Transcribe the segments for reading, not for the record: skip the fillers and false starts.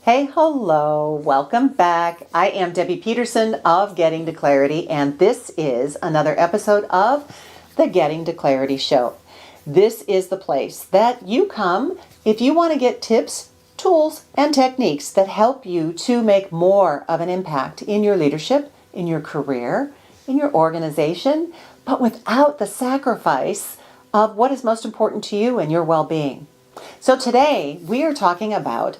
Hey, hello, welcome back. I am Debbie Peterson of Getting to Clarity, and this is another episode of the Getting to Clarity Show. This is the place that you come if you want to get tips, tools, and techniques that help you to make more of an impact in your leadership, in your career, in your organization, but without the sacrifice of what is most important to you and your well-being. So today we are talking about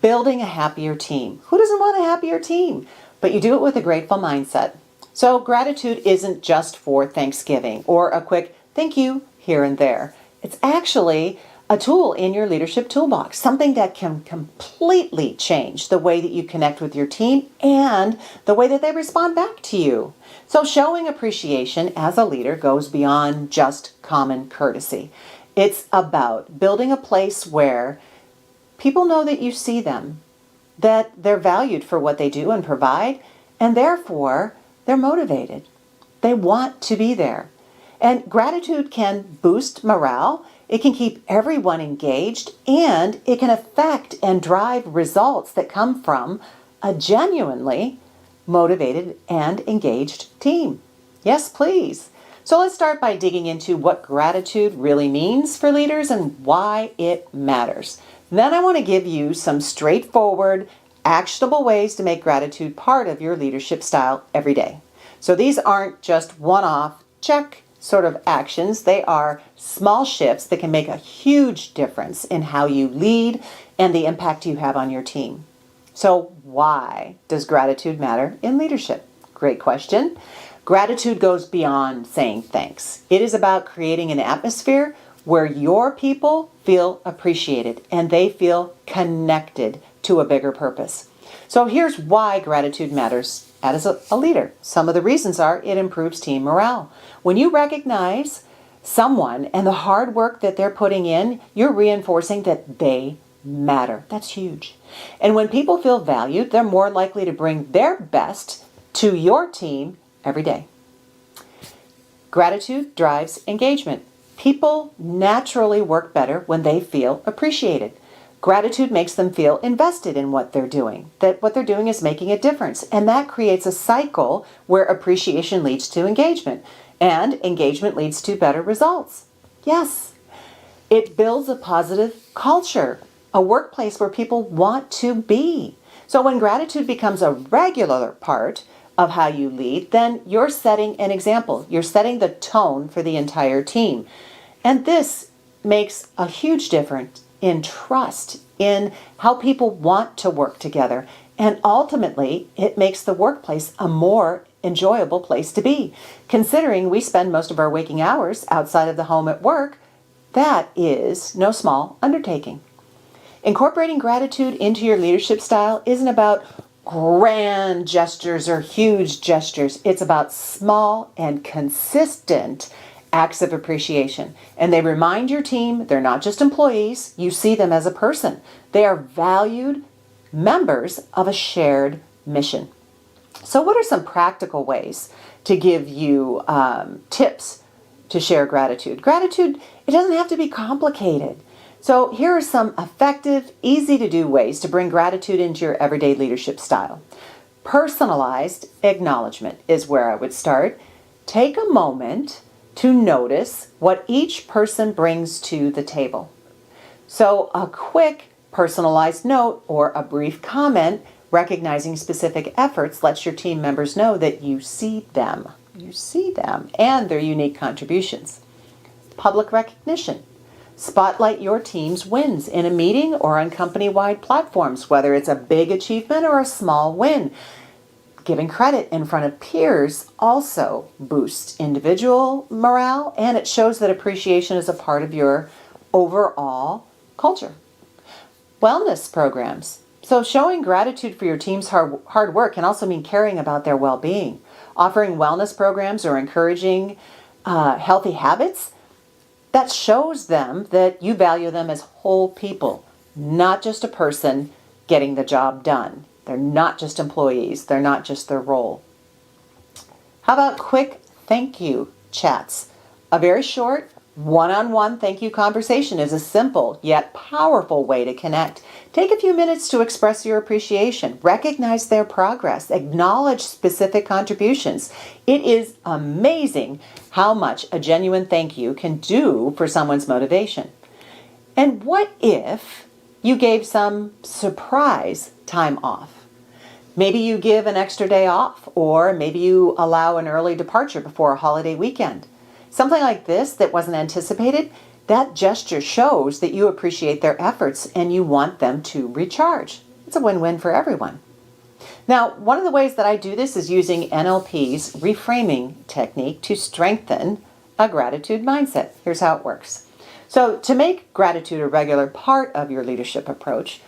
building a happier team. Who doesn't want a happier team? But you do it with a grateful mindset. So gratitude isn't just for Thanksgiving or a quick thank you here and there. It's actually a tool in your leadership toolbox, something that can completely change the way that you connect with your team and the way that they respond back to you. So showing appreciation as a leader goes beyond just common courtesy. It's about building a place where people know that you see them, that they're valued for what they do and provide, and therefore they're motivated. They want to be there. And gratitude can boost morale, it can keep everyone engaged, and it can affect and drive results that come from a genuinely motivated and engaged team. Yes, please. So let's start by digging into what gratitude really means for leaders and why it matters. Then I want to give you some straightforward, actionable ways to make gratitude part of your leadership style every day. So these aren't just one-off, check sort of actions. They are small shifts that can make a huge difference in how you lead and the impact you have on your team. So why does gratitude matter in leadership? Great question. Gratitude goes beyond saying thanks. It is about creating an atmosphere where your people feel appreciated and they feel connected to a bigger purpose. So here's why gratitude matters as a leader. Some of the reasons are it improves team morale. When you recognize someone and the hard work that they're putting in, you're reinforcing that they matter. That's huge. And when people feel valued, they're more likely to bring their best to your team every day. Gratitude drives engagement. People naturally work better when they feel appreciated. Gratitude makes them feel invested in what they're doing, that what they're doing is making a difference. And that creates a cycle where appreciation leads to engagement, and engagement leads to better results. Yes, it builds a positive culture, a workplace where people want to be. So when gratitude becomes a regular part of how you lead, then you're setting an example. You're setting the tone for the entire team. And this makes a huge difference in trust, in how people want to work together. And ultimately, it makes the workplace a more enjoyable place to be. Considering we spend most of our waking hours outside of the home at work, that is no small undertaking. Incorporating gratitude into your leadership style isn't about grand gestures or huge gestures. It's about small and consistent acts of appreciation. And they remind your team they're not just employees. You see them as a person. They are valued members of a shared mission. So what are some practical ways to give you tips to share gratitude? Gratitude, it doesn't have to be complicated. So here are some effective, easy to do ways to bring gratitude into your everyday leadership style. Personalized acknowledgement is where I would start. Take a moment to notice what each person brings to the table. So a quick personalized note or a brief comment recognizing specific efforts lets your team members know that you see them. You see them and their unique contributions. Public recognition. Spotlight your team's wins in a meeting or on company-wide platforms, whether it's a big achievement or a small win. Giving credit in front of peers also boosts individual morale, and it shows that appreciation is a part of your overall culture. Wellness programs. So showing gratitude for your team's hard work can also mean caring about their well-being. Offering wellness programs or encouraging healthy habits, that shows them that you value them as whole people, not just a person getting the job done. They're not just employees. They're not just their role. How about quick thank you chats? A very short, one-on-one thank you conversation is a simple yet powerful way to connect. Take a few minutes to express your appreciation, recognize their progress, acknowledge specific contributions. It is amazing how much a genuine thank you can do for someone's motivation. And what if you gave some surprise time off? Maybe you give an extra day off, or maybe you allow an early departure before a holiday weekend. Something like this that wasn't anticipated, that gesture shows that you appreciate their efforts and you want them to recharge. It's a win-win for everyone. Now, one of the ways that I do this is using NLP's reframing technique to strengthen a gratitude mindset. Here's how it works. So, to make gratitude a regular part of your leadership approach,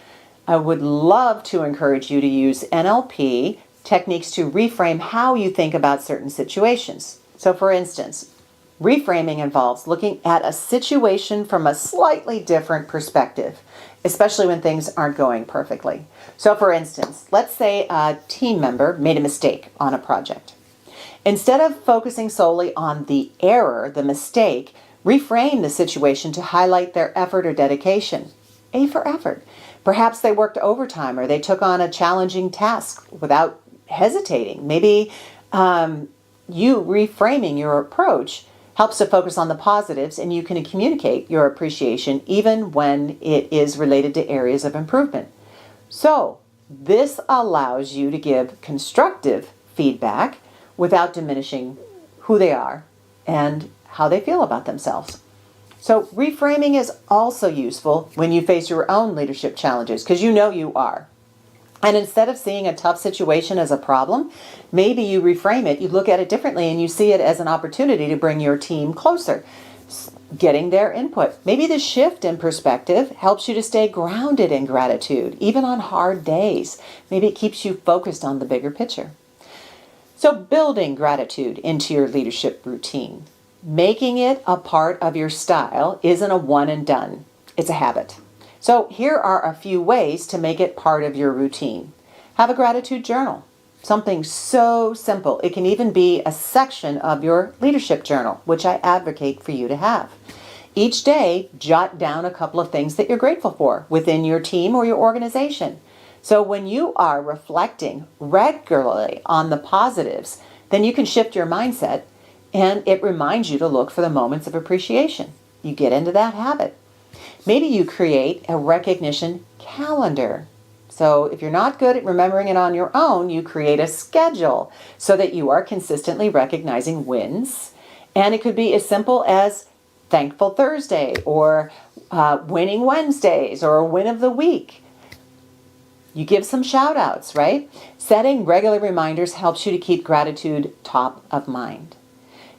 I would love to encourage you to use NLP techniques to reframe how you think about certain situations. So, for instance, reframing involves looking at a situation from a slightly different perspective, especially when things aren't going perfectly. So, for instance, let's say a team member made a mistake on a project. Instead of focusing solely on the error, the mistake, reframe the situation to highlight their effort or dedication. A for effort. Perhaps they worked overtime or they took on a challenging task without hesitating. Maybe you reframing your approach helps to focus on the positives, and you can communicate your appreciation even when it is related to areas of improvement. So, this allows you to give constructive feedback without diminishing who they are and how they feel about themselves. So, reframing is also useful when you face your own leadership challenges, because you know you are. And instead of seeing a tough situation as a problem, maybe you reframe it, you look at it differently, and you see it as an opportunity to bring your team closer, getting their input. Maybe the shift in perspective helps you to stay grounded in gratitude, even on hard days. Maybe it keeps you focused on the bigger picture. So building gratitude into your leadership routine, making it a part of your style isn't a one and done. It's a habit. So here are a few ways to make it part of your routine. Have a gratitude journal. Something so simple. It can even be a section of your leadership journal, which I advocate for you to have. Each day, jot down a couple of things that you're grateful for within your team or your organization. So when you are reflecting regularly on the positives, then you can shift your mindset, and it reminds you to look for the moments of appreciation. You get into that habit. Maybe you create a recognition calendar. So if you're not good at remembering it on your own, you create a schedule so that you are consistently recognizing wins. And it could be as simple as Thankful Thursday or Winning Wednesdays or a win of the week. You give some shout outs, right? Setting regular reminders helps you to keep gratitude top of mind.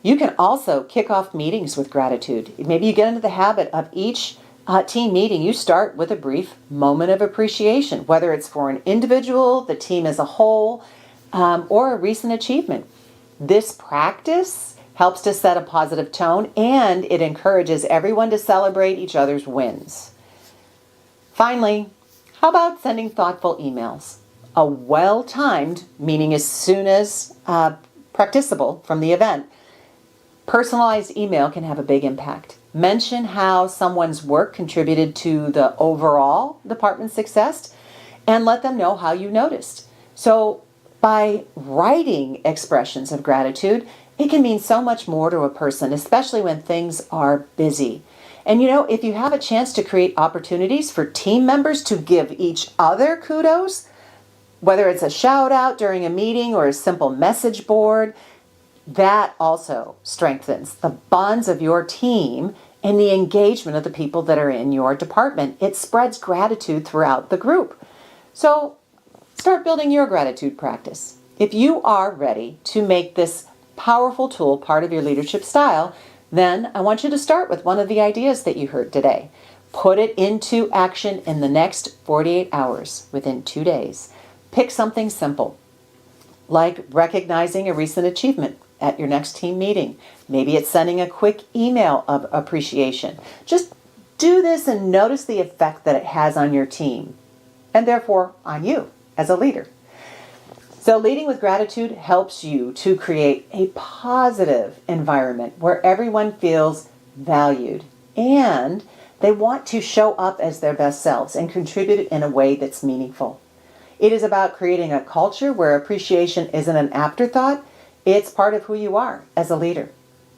You can also kick off meetings with gratitude. Maybe you get into the habit of each team meeting, you start with a brief moment of appreciation, whether it's for an individual, the team as a whole, or a recent achievement. This practice helps to set a positive tone, and it encourages everyone to celebrate each other's wins. Finally, how about sending thoughtful emails? A well-timed, meaning as soon as practicable from the event, personalized email can have a big impact. Mention how someone's work contributed to the overall department's success, and let them know how you noticed. So by writing expressions of gratitude, it can mean so much more to a person, especially when things are busy. And if you have a chance to create opportunities for team members to give each other kudos, whether it's a shout out during a meeting or a simple message board, that also strengthens the bonds of your team and the engagement of the people that are in your department. It spreads gratitude throughout the group. So start building your gratitude practice. If you are ready to make this powerful tool part of your leadership style, then I want you to start with one of the ideas that you heard today. Put it into action in the next 48 hours, within 2 days. Pick something simple, like recognizing a recent achievement at your next team meeting. Maybe it's sending a quick email of appreciation. Just do this and notice the effect that it has on your team, and therefore on you as a leader. So leading with gratitude helps you to create a positive environment where everyone feels valued, and They want to show up as their best selves and contribute in a way that's meaningful. It is about creating a culture where appreciation isn't an afterthought, it's part of who you are as a leader.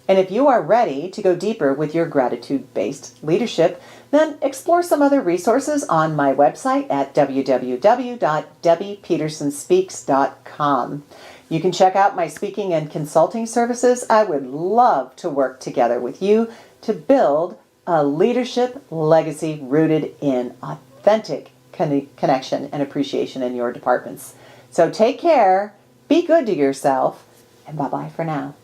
And if you are ready to go deeper with your gratitude-based leadership, then explore some other resources on my website at www.debbiepetersonspeaks.com. You can check out my speaking and consulting services. I would love to work together with you to build a leadership legacy rooted in authentic connection and appreciation in your departments. So take care, be good to yourself, and bye-bye for now.